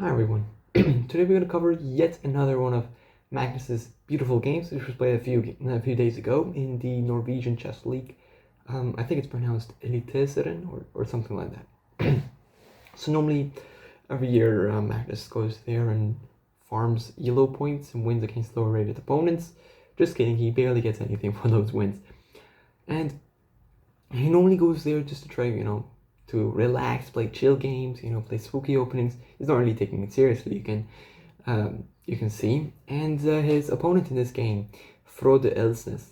Hi everyone. Today we're going to cover yet another one of Magnus's beautiful games, which was played a few days ago in the Norwegian Chess League. I think it's pronounced Eliteseren or something like that. So normally every year Magnus goes there and farms ELO points and wins against lower rated opponents. Just kidding, he barely gets anything for those wins. And he normally goes there just to try, to relax, play chill games, play spooky openings. He's not really taking it seriously. You can see. And his opponent in this game, Frode Elsnes,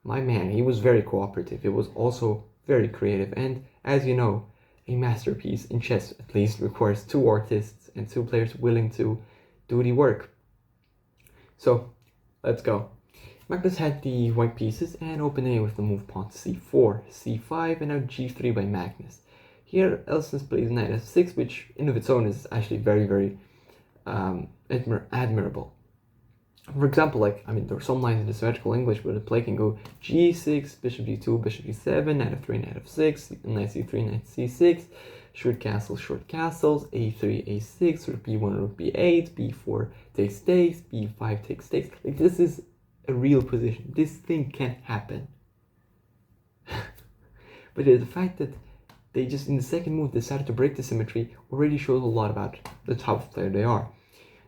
my man, he was very cooperative. He was also very creative, and as you know, a masterpiece in chess at least requires two artists and two players willing to do the work. So let's go. Magnus had the white pieces and opened A with the move pawn c4, c5, and now g3 by Magnus. Here, Elsnes plays knight f6, which in of its own is actually very, very admirable. For example, there are some lines in the symmetrical English where the play can go g6, bishop g2, bishop g7, knight f3, knight f6, knight c3, knight c6, short castles, a3, a6, rook b1, rook b8, b4 takes takes, b5 takes takes. Like, this is a real position. This thing can happen. But the fact that they just in the second move decided to break the symmetry already shows a lot about the type of player they are.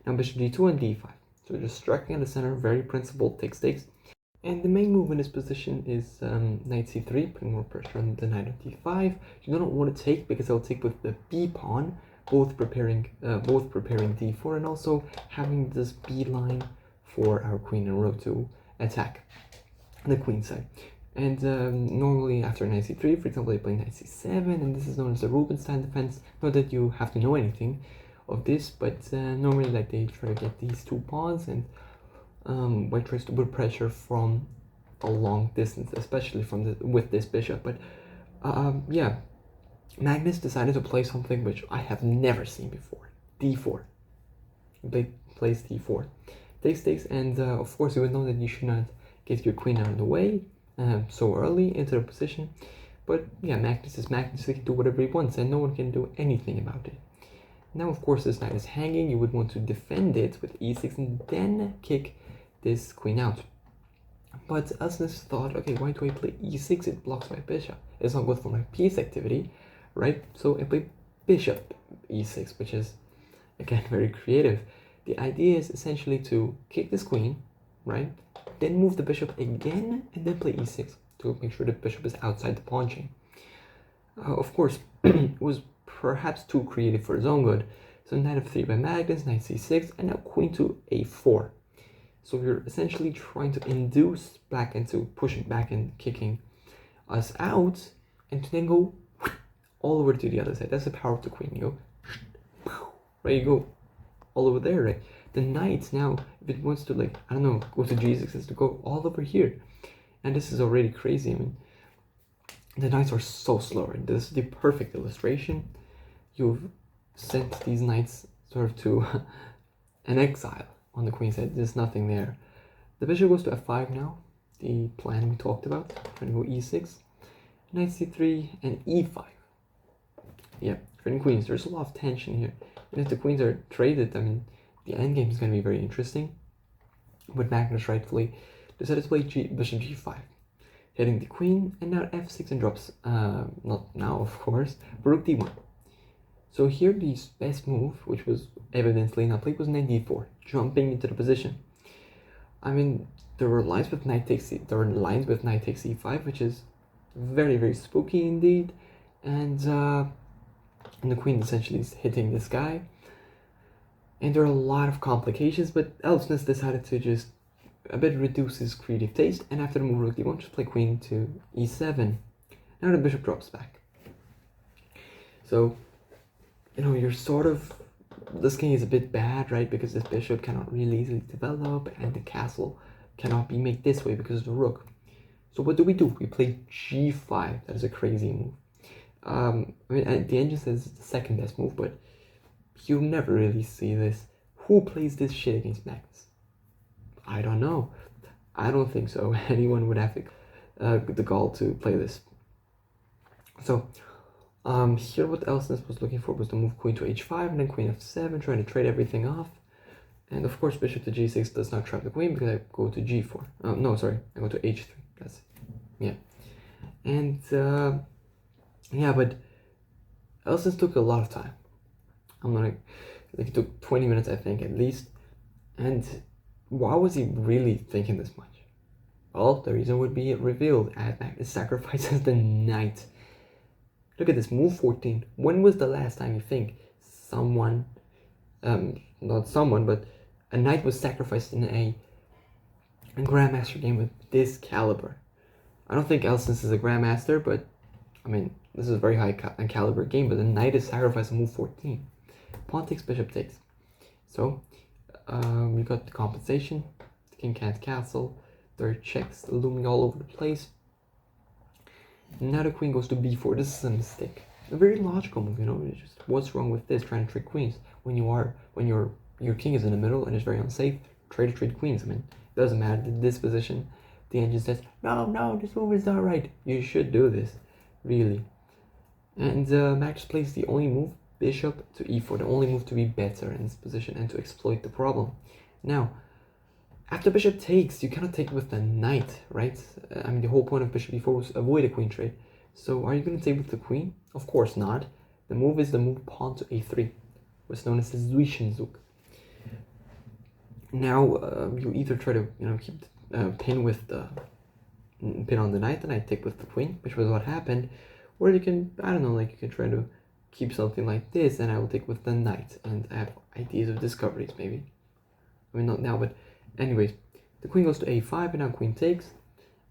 Now bishop d2 and d5. So just striking at the center, very principled, takes takes. And the main move in this position is knight c3, putting more pressure on the knight on d5. You don't want to take because I'll take with the b pawn, both preparing d4 and also having this b line for our queen and rook to attack the queen side. And normally after knight c3, for example, I play knight c7, and this is known as the Rubinstein defense. Not that you have to know anything of this, but normally they try to get these two pawns, and white tries to put pressure from a long distance, especially with this bishop. But yeah, Magnus decided to play something which I have never seen before: d4. He plays d4, takes, and of course you would know that you should not get your queen out of the way so early into the position. But yeah, Magnus is Magnus. He can do whatever he wants, and no one can do anything about it. Now, of course, this knight is hanging. You would want to defend it with e6 and then kick this queen out. But Elsnes thought, okay, why do I play e6? It blocks my bishop. It's not good for my piece activity, right? So I play bishop e6, which is, again, very creative. The idea is essentially to kick this queen, right? Then move the bishop again, and then play e6 to make sure the bishop is outside the pawn chain. Of course, it was perhaps too creative for his own good. So knight f3 by Magnus, knight c6, and now queen to a4. So you're essentially trying to induce back into pushing back and kicking us out, and then go all over to the other side. That's the power of the queen. You go, right? You go all over there, right? The knight now, if it wants to, go to g6, it's to go all over here. And this is already crazy. I mean, the knights are so slow, and this is the perfect illustration. You've sent these knights sort of to an exile on the queen side. There's nothing there. The bishop goes to f5 now, the plan we talked about. Trying to go e6, knight c3, and e5. Yeah, trading queens. There's a lot of tension here. And if the queens are traded, I mean, the endgame is going to be very interesting. But Magnus rightfully decided to play bishop g5, hitting the queen, and now f6 and drops, not now of course, but rook d1. So here the best move, which was evidently not played, was knight d4, jumping into the position. I mean, there were lines with knight takes e5, which is very, very spooky indeed, and the queen essentially is hitting this guy. And there are a lot of complications, but Elsnes decided to just a bit reduce his creative taste, and after the move rook d1, just play queen to e7. Now the bishop drops back. So, you're sort of, this king is a bit bad, right? Because this bishop cannot really easily develop, and the castle cannot be made this way because of the rook. So what do? We play g5. That is a crazy move. I mean, the engine says it's the second best move, but you never really see this. Who plays this shit against Magnus? I don't know. I don't think so. Anyone would have the gall to play this. So Here what Elsnes was looking for was to move queen to h5 and then queen f7, trying to trade everything off. And of course bishop to g6 does not trap the queen because I go to g4. No, sorry, I go to h3. That's it. Yeah. And yeah, but Elsnes took a lot of time. I'm gonna, like, it took 20 minutes, I think, at least. And why was he really thinking this much? Well, the reason would be revealed as Magnus sacrifices the knight. Look at this, move 14. When was the last time you think someone, not someone, but a knight was sacrificed in a Grandmaster game with this caliber? I don't think Elsnes is a Grandmaster, but I mean, this is a very high caliber game, but the knight is sacrificed on move 14. Pawn takes, bishop takes. So, we got the compensation. The king can't castle. There are checks looming all over the place. Now the queen goes to b4. This is a mistake. A very logical move, you know. It's just, what's wrong with this? Trying to trick queens when your king is in the middle and it's very unsafe. Try to trade queens. I mean, it doesn't matter this position. The engine says, no, this move is not right. You should do this, really. And Magnus plays the only move, bishop to e4, the only move to be better in this position and to exploit the problem. Now, after bishop takes, you cannot take with the knight, right? I mean, the whole point of bishop e4 was avoid a queen trade. So are you going to take with the queen? Of course not. The move is the move pawn to a3, what's known as the Zwischenzug. Now, you either try to, you know, keep pin with the pin on the knight, and I take with the queen, which was what happened. Or you can, I don't know, like you can try to keep something like this, and I will take with the knight, and I have ideas of discoveries, maybe. I mean, not now, but anyways, the queen goes to a5, and now queen takes,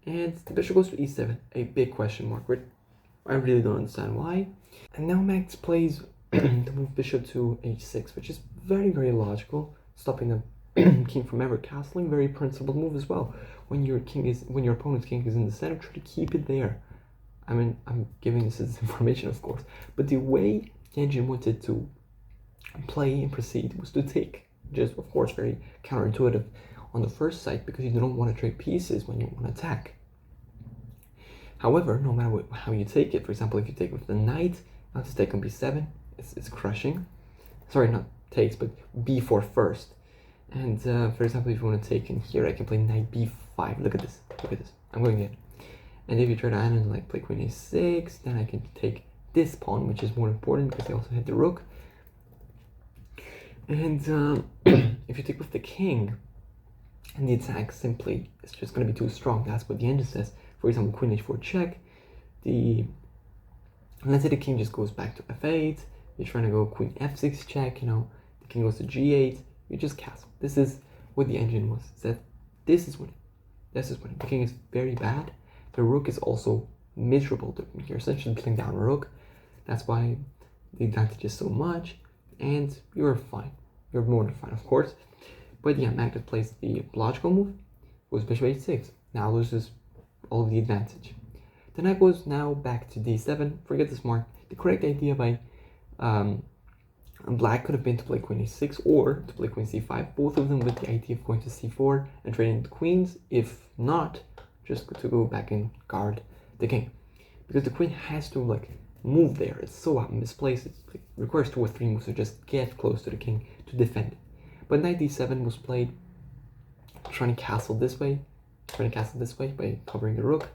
and the bishop goes to e7, a big question mark, which I really don't understand why. And now Max plays the move bishop to h6, which is very, very logical, stopping the king from ever castling. Very principled move as well. When your opponent's king is in the center, try to keep it there. I mean, I'm giving this as information, of course, but the way Genjin wanted to play and proceed was to take, just of course very counterintuitive on the first sight, because you don't want to trade pieces when you want to attack. However, no matter how you take it, for example, if you take with the knight, not to take on b7, it's crushing. Sorry, not takes, but b4 first. And for example, if you want to take in here, I can play knight b5. Look at this. Look at this. I'm going in. And if you try to add in, like, play queen a6, then I can take this pawn, which is more important because I also hit the rook. And if you take with the king, and the attack simply is just going to be too strong. That's what the engine says. For example, queen h4 check. Let's say the king just goes back to f8. You're trying to go queen f6 check. You know, the king goes to g8. You just castle. This is what the engine was. Said this is winning. This is winning. The king is very bad. The rook is also miserable. You're essentially playing down a rook. That's why the advantage is so much, and you're fine. You're more than fine, of course. But yeah, Magnus plays the logical move, goes bishop h6. Now loses all of the advantage. The knight goes now back to d7. Forget this mark. The correct idea by black could have been to play queen h6 or to play queen c5. Both of them with the idea of going to c4 and trading the queens. If not, just to go back and guard the king. Because the queen has to, like, move there. It's so misplaced. It requires 2 or 3 moves to just get close to the king to defend it. But knight d7 was played, trying to castle this way by covering the rook.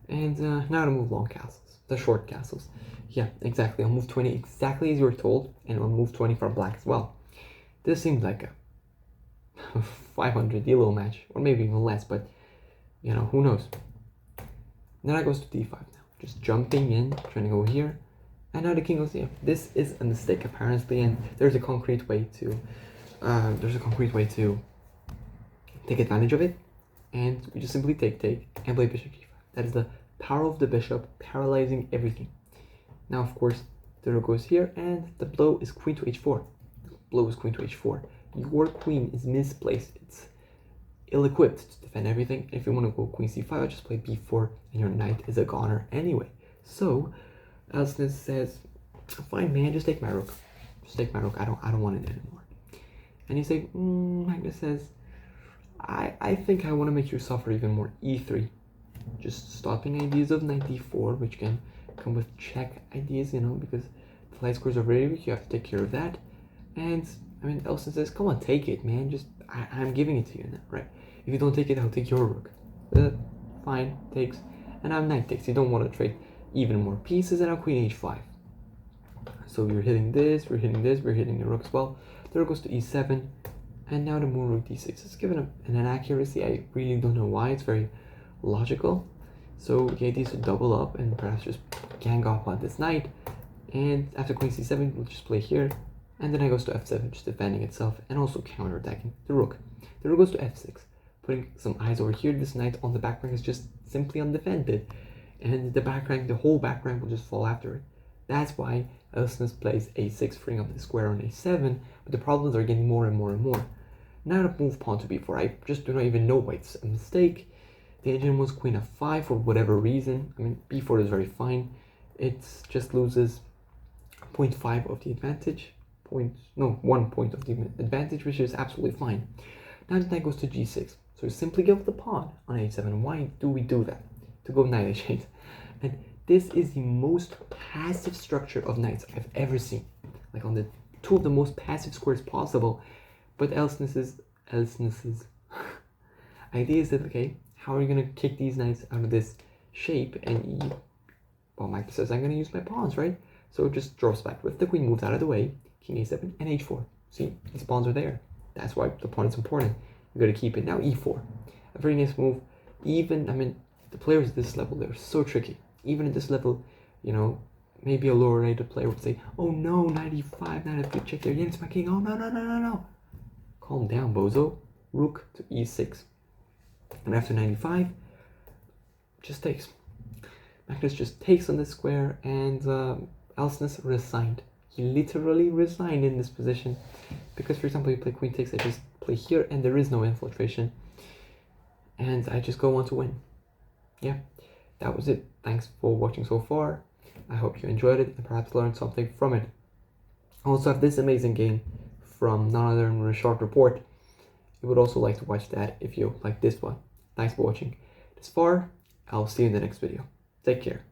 And now to move long castles, the short castles. Yeah, exactly. On move 20, exactly as you were told, and on move 20 for black as well. This seems like a 500 elo match, or maybe even less, but you know, who knows. Then I goes to d5 now, just jumping in, trying to go here, and now the king goes here. This is a mistake apparently, and there's a concrete way to take advantage of it, and we just simply take and play bishop g5. That is the power of the bishop, paralyzing everything. Now, of course, the rook goes here, and the blow is queen to h4. The blow is queen to h4. Your queen is misplaced. It's ill-equipped to defend everything. If you want to go queen c5, I'll just play b4, and your knight is a goner anyway. So, Elsnes says, fine, man, just take my rook. Just take my rook. I don't want it anymore. And you say, Magnus says, I think I want to make you suffer even more. e3. Just stopping ideas of knight d4, which can come with check ideas, you know, because the light squares are very weak. You have to take care of that. And I mean, Elson says, "Come on, take it, man. Just I'm giving it to you now, right? If you don't take it, I'll take your rook." Fine, takes, and now knight takes. You don't want to trade even more pieces, and now queen h5. So we're hitting this, we're hitting this, we're hitting the rook as well. The rook goes to e7, and now the move rook d6. It's given an inaccuracy. I really don't know why. It's very logical. So the idea is to double up and perhaps just gang up on this knight. And after queen c7, we'll just play here. And then it goes to f7, just defending itself and also counterattacking the rook. The rook goes to f6, putting some eyes over here. This knight on the back rank is just simply undefended. And the back rank, the whole back rank will just fall after it. That's why Elsnes plays a6, freeing up the square on a7, but the problems are getting more and more and more. Now to move pawn to b4, I just do not even know why it's a mistake. The engine was queen f5 for whatever reason. I mean, b4 is very fine. It just loses 0.5 of the advantage. 1 point of the advantage, which is absolutely fine. Now the knight goes to g6. So we simply give up the pawn on h7. Why do we do that? To go knight h8. And this is the most passive structure of knights I've ever seen. Like on the two of the most passive squares possible. But Elsnes's idea is that, okay, how are you going to kick these knights out of this shape? And well, Magnus says, I'm going to use my pawns, right? So it just drops back with the queen moves out of the way, king a7 and h4. See, these pawns are there. That's why the pawn is important. You got to keep it. Now e4. A very nice move. Even, I mean, the players at this level, they're so tricky. Even at this level, you know, maybe a lower rated player would say, oh no, knight e5, knight f3, check there. Yeah, it's my king. Oh no, no, no, no, no. Calm down, bozo. Rook to e6. And after 95, just takes. Magnus just takes on the square, and Elsnes resigned. He literally resigned in this position. Because, for example, you play queen takes, I just play here, and there is no infiltration. And I just go on to win. Yeah, that was it. Thanks for watching so far. I hope you enjoyed it and perhaps learned something from it. I also have this amazing game from none other than Rashard Report. You would also like to watch that if you like this one. Thanks for watching this far. I'll see you in the next video. Take care.